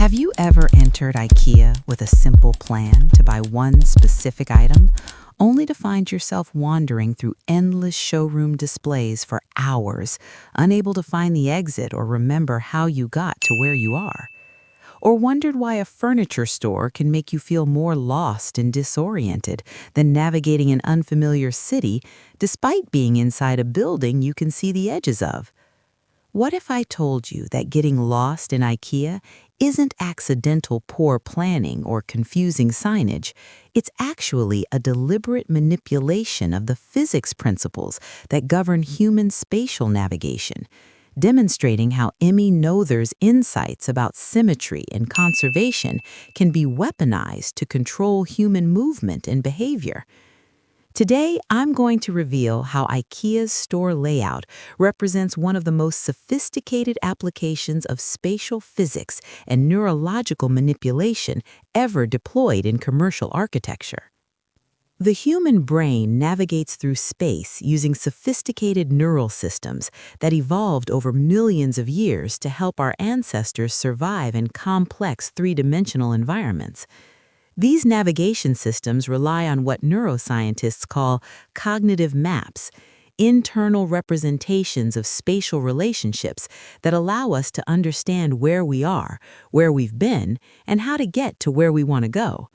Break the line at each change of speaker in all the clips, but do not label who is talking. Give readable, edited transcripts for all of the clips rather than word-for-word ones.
Have you ever entered IKEA with a simple plan to buy one specific item, only to find yourself wandering through endless showroom displays for hours, unable to find the exit or remember how you got to where you are? Or wondered why a furniture store can make you feel more lost and disoriented than navigating an unfamiliar city, despite being inside a building you can see the edges of? What if I told you that getting lost in IKEA isn't accidental poor planning or confusing signage? It's actually a deliberate manipulation of the physics principles that govern human spatial navigation, demonstrating how Emmy Noether's insights about symmetry and conservation can be weaponized to control human movement and behavior. Today, I'm going to reveal how IKEA's store layout represents one of the most sophisticated applications of spatial physics and neurological manipulation ever deployed in commercial architecture. The human brain navigates through space using sophisticated neural systems that evolved over millions of years to help our ancestors survive in complex three-dimensional environments. These navigation systems rely on what neuroscientists call cognitive maps, internal representations of spatial relationships that allow us to understand where we are, where we've been, and how to get to where we want to go.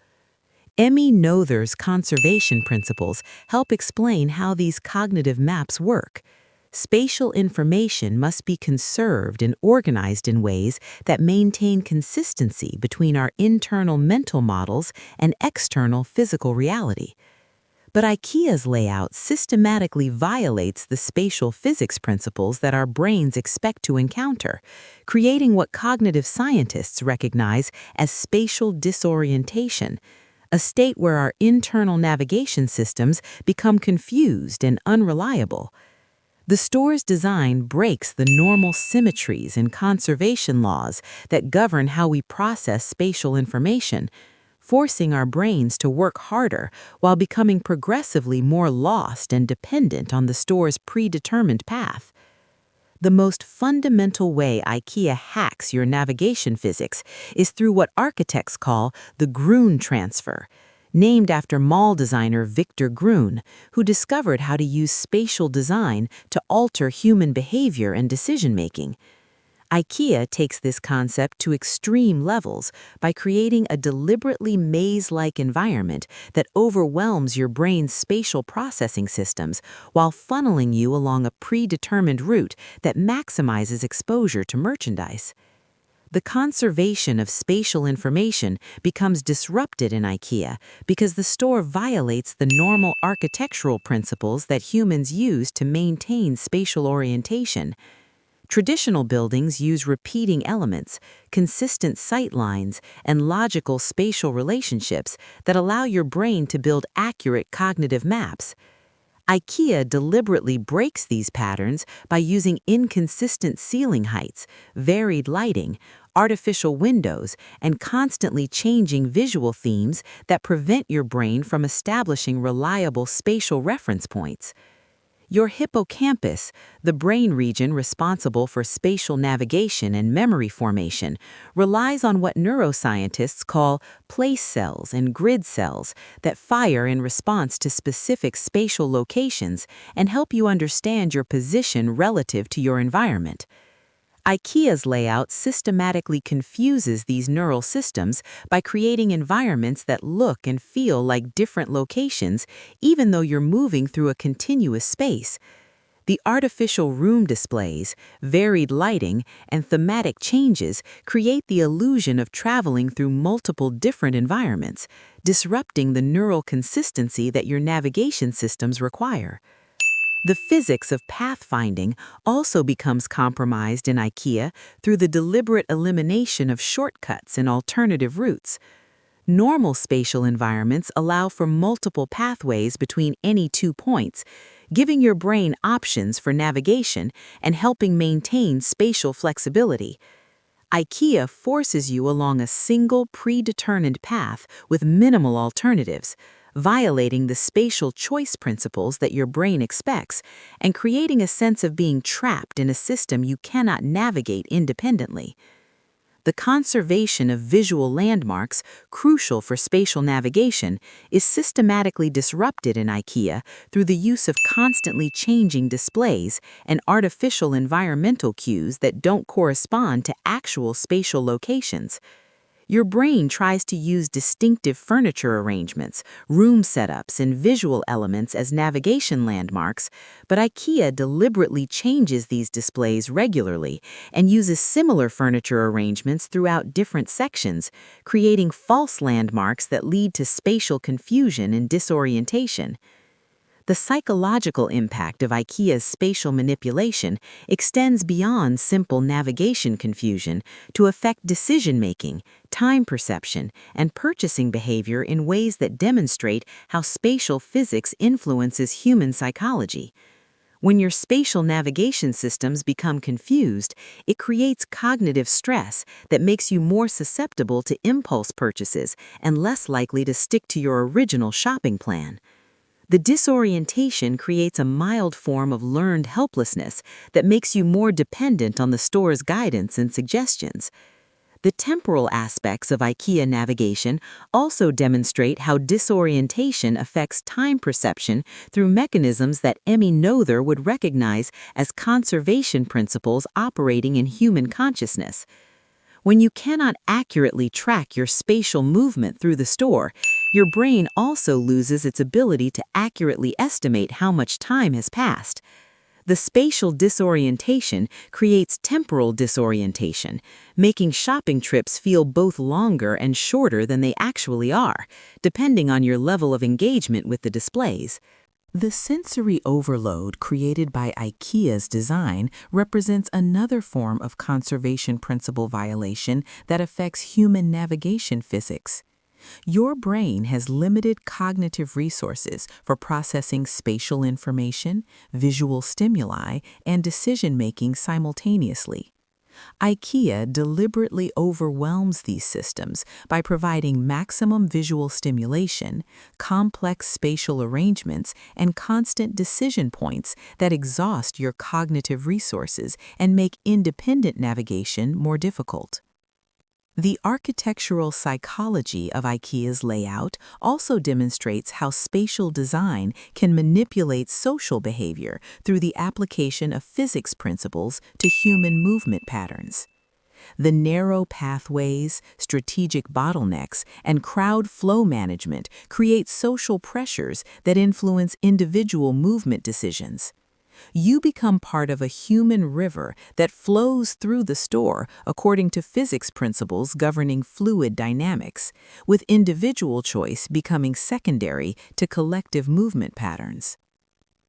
Emmy Noether's conservation principles help explain how these cognitive maps work. Spatial information must be conserved and organized in ways that maintain consistency between our internal mental models and external physical reality. But IKEA's layout systematically violates the spatial physics principles that our brains expect to encounter, creating what cognitive scientists recognize as spatial disorientation, a state where our internal navigation systems become confused and unreliable. The store's design breaks the normal symmetries and conservation laws that govern how we process spatial information, forcing our brains to work harder while becoming progressively more lost and dependent on the store's predetermined path. The most fundamental way IKEA hacks your navigation physics is through what architects call the Grün transfer, named after mall designer Victor Grün, who discovered how to use spatial design to alter human behavior and decision-making. IKEA takes this concept to extreme levels by creating a deliberately maze-like environment that overwhelms your brain's spatial processing systems while funneling you along a predetermined route that maximizes exposure to merchandise. The conservation of spatial information becomes disrupted in IKEA because the store violates the normal architectural principles that humans use to maintain spatial orientation. Traditional buildings use repeating elements, consistent sight lines, and logical spatial relationships that allow your brain to build accurate cognitive maps. IKEA deliberately breaks these patterns by using inconsistent ceiling heights, varied lighting, artificial windows, and constantly changing visual themes that prevent your brain from establishing reliable spatial reference points. Your hippocampus, the brain region responsible for spatial navigation and memory formation, relies on what neuroscientists call place cells and grid cells that fire in response to specific spatial locations and help you understand your position relative to your environment. IKEA's layout systematically confuses these neural systems by creating environments that look and feel like different locations, even though you're moving through a continuous space. The artificial room displays, varied lighting, and thematic changes create the illusion of traveling through multiple different environments, disrupting the neural consistency that your navigation systems require. The physics of pathfinding also becomes compromised in IKEA through the deliberate elimination of shortcuts and alternative routes. Normal spatial environments allow for multiple pathways between any 2 points, giving your brain options for navigation and helping maintain spatial flexibility. IKEA forces you along a single predetermined path with minimal alternatives, violating the spatial choice principles that your brain expects and creating a sense of being trapped in a system you cannot navigate independently. The conservation of visual landmarks, crucial for spatial navigation, is systematically disrupted in IKEA through the use of constantly changing displays and artificial environmental cues that don't correspond to actual spatial locations. Your brain tries to use distinctive furniture arrangements, room setups, and visual elements as navigation landmarks, but IKEA deliberately changes these displays regularly and uses similar furniture arrangements throughout different sections, creating false landmarks that lead to spatial confusion and disorientation. The psychological impact of IKEA's spatial manipulation extends beyond simple navigation confusion to affect decision-making, time perception, and purchasing behavior in ways that demonstrate how spatial physics influences human psychology. When your spatial navigation systems become confused, it creates cognitive stress that makes you more susceptible to impulse purchases and less likely to stick to your original shopping plan. The disorientation creates a mild form of learned helplessness that makes you more dependent on the store's guidance and suggestions. The temporal aspects of IKEA navigation also demonstrate how disorientation affects time perception through mechanisms that Emmy Noether would recognize as conservation principles operating in human consciousness. When you cannot accurately track your spatial movement through the store, your brain also loses its ability to accurately estimate how much time has passed. The spatial disorientation creates temporal disorientation, making shopping trips feel both longer and shorter than they actually are, depending on your level of engagement with the displays. The sensory overload created by IKEA's design represents another form of conservation principle violation that affects human navigation physics. Your brain has limited cognitive resources for processing spatial information, visual stimuli, and decision-making simultaneously. IKEA deliberately overwhelms these systems by providing maximum visual stimulation, complex spatial arrangements, and constant decision points that exhaust your cognitive resources and make independent navigation more difficult. The architectural psychology of IKEA's layout also demonstrates how spatial design can manipulate social behavior through the application of physics principles to human movement patterns. The narrow pathways, strategic bottlenecks, and crowd flow management create social pressures that influence individual movement decisions. You become part of a human river that flows through the store according to physics principles governing fluid dynamics, with individual choice becoming secondary to collective movement patterns.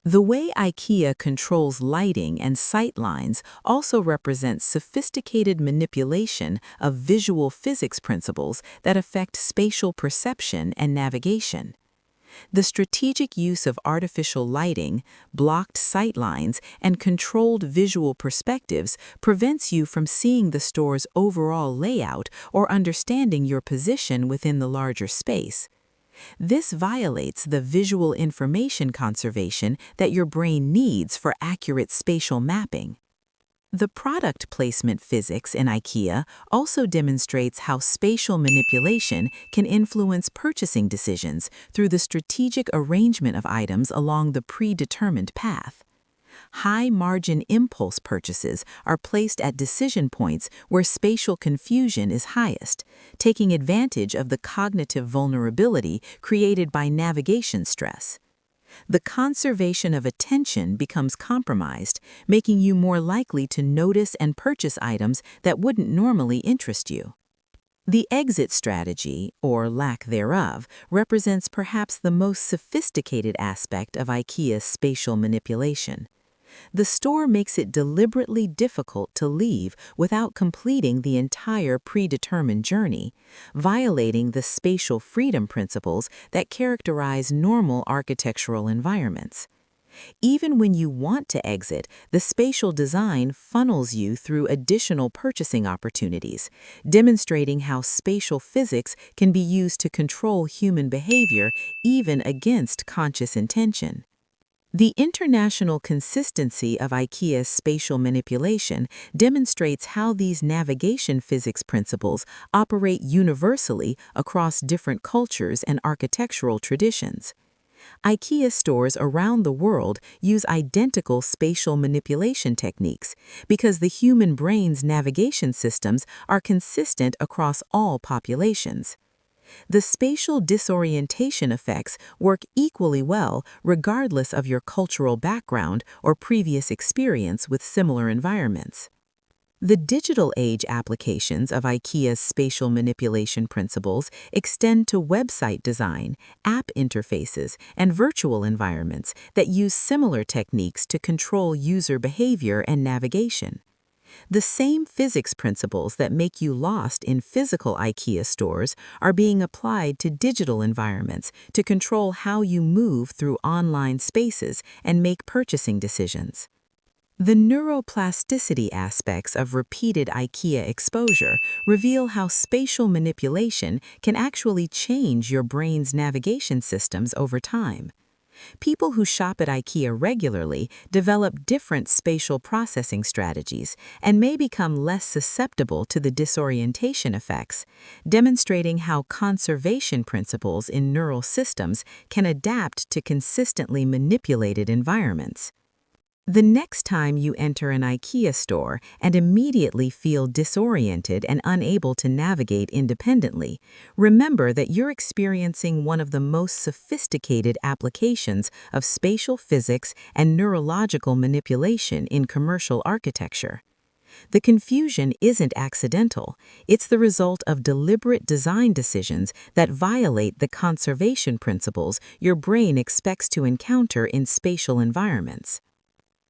The way IKEA controls lighting and sight lines also represents sophisticated manipulation of visual physics principles that affect spatial perception and navigation. The strategic use of artificial lighting, blocked sight lines, and controlled visual perspectives prevents you from seeing the store's overall layout or understanding your position within the larger space. This violates the visual information conservation that your brain needs for accurate spatial mapping. The product placement physics in IKEA also demonstrates how spatial manipulation can influence purchasing decisions through the strategic arrangement of items along the predetermined path. High-margin impulse purchases are placed at decision points where spatial confusion is highest, taking advantage of the cognitive vulnerability created by navigation stress. The conservation of attention becomes compromised, making you more likely to notice and purchase items that wouldn't normally interest you. The exit strategy, or lack thereof, represents perhaps the most sophisticated aspect of IKEA's spatial manipulation. The store makes it deliberately difficult to leave without completing the entire predetermined journey, violating the spatial freedom principles that characterize normal architectural environments. Even when you want to exit, the spatial design funnels you through additional purchasing opportunities, demonstrating how spatial physics can be used to control human behavior even against conscious intention. The international consistency of IKEA's spatial manipulation demonstrates how these navigation physics principles operate universally across different cultures and architectural traditions. IKEA stores around the world use identical spatial manipulation techniques because the human brain's navigation systems are consistent across all populations. The spatial disorientation effects work equally well regardless of your cultural background or previous experience with similar environments. The digital age applications of IKEA's spatial manipulation principles extend to website design, app interfaces, and virtual environments that use similar techniques to control user behavior and navigation. The same physics principles that make you lost in physical IKEA stores are being applied to digital environments to control how you move through online spaces and make purchasing decisions. The neuroplasticity aspects of repeated IKEA exposure reveal how spatial manipulation can actually change your brain's navigation systems over time. People who shop at IKEA regularly develop different spatial processing strategies and may become less susceptible to the disorientation effects, demonstrating how conservation principles in neural systems can adapt to consistently manipulated environments. The next time you enter an IKEA store and immediately feel disoriented and unable to navigate independently, remember that you're experiencing one of the most sophisticated applications of spatial physics and neurological manipulation in commercial architecture. The confusion isn't accidental. It's the result of deliberate design decisions that violate the conservation principles your brain expects to encounter in spatial environments.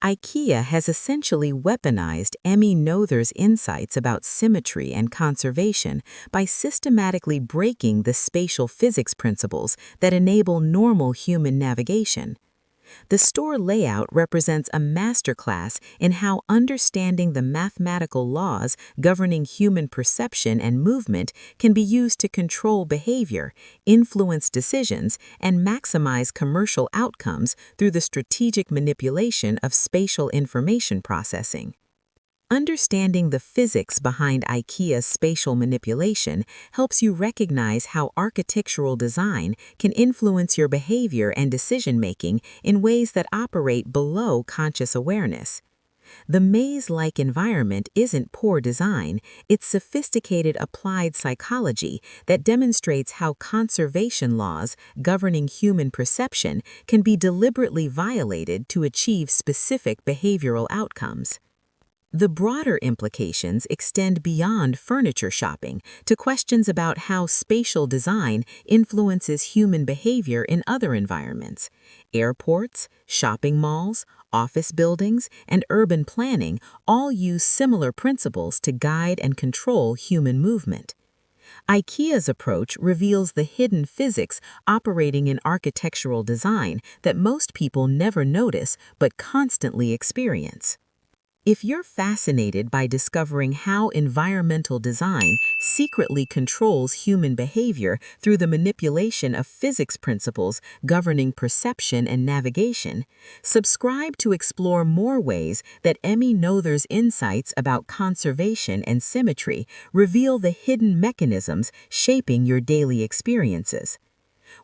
IKEA has essentially weaponized Emmy Noether's insights about symmetry and conservation by systematically breaking the spatial physics principles that enable normal human navigation. The store layout represents a masterclass in how understanding the mathematical laws governing human perception and movement can be used to control behavior, influence decisions, and maximize commercial outcomes through the strategic manipulation of spatial information processing. Understanding the physics behind IKEA's spatial manipulation helps you recognize how architectural design can influence your behavior and decision-making in ways that operate below conscious awareness. The maze-like environment isn't poor design, it's sophisticated applied psychology that demonstrates how conservation laws governing human perception can be deliberately violated to achieve specific behavioral outcomes. The broader implications extend beyond furniture shopping to questions about how spatial design influences human behavior in other environments. Airports, shopping malls, office buildings, and urban planning all use similar principles to guide and control human movement. IKEA's approach reveals the hidden physics operating in architectural design that most people never notice but constantly experience. If you're fascinated by discovering how environmental design secretly controls human behavior through the manipulation of physics principles governing perception and navigation, subscribe to explore more ways that Emmy Noether's insights about conservation and symmetry reveal the hidden mechanisms shaping your daily experiences.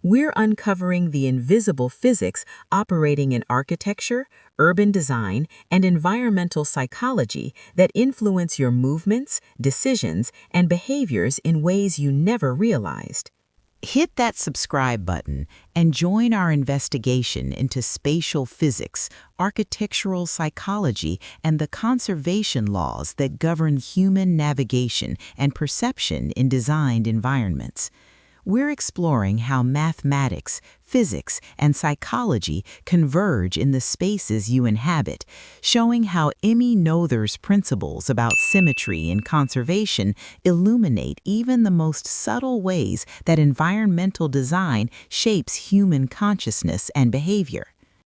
We're uncovering the invisible physics operating in architecture, urban design, and environmental psychology that influence your movements, decisions, and behaviors in ways you never realized. Hit that subscribe button and join our investigation into spatial physics, architectural psychology, and the conservation laws that govern human navigation and perception in designed environments. We're exploring how mathematics, physics, and psychology converge in the spaces you inhabit, showing how Emmy Noether's principles about symmetry and conservation illuminate even the most subtle ways that environmental design shapes human consciousness and behavior.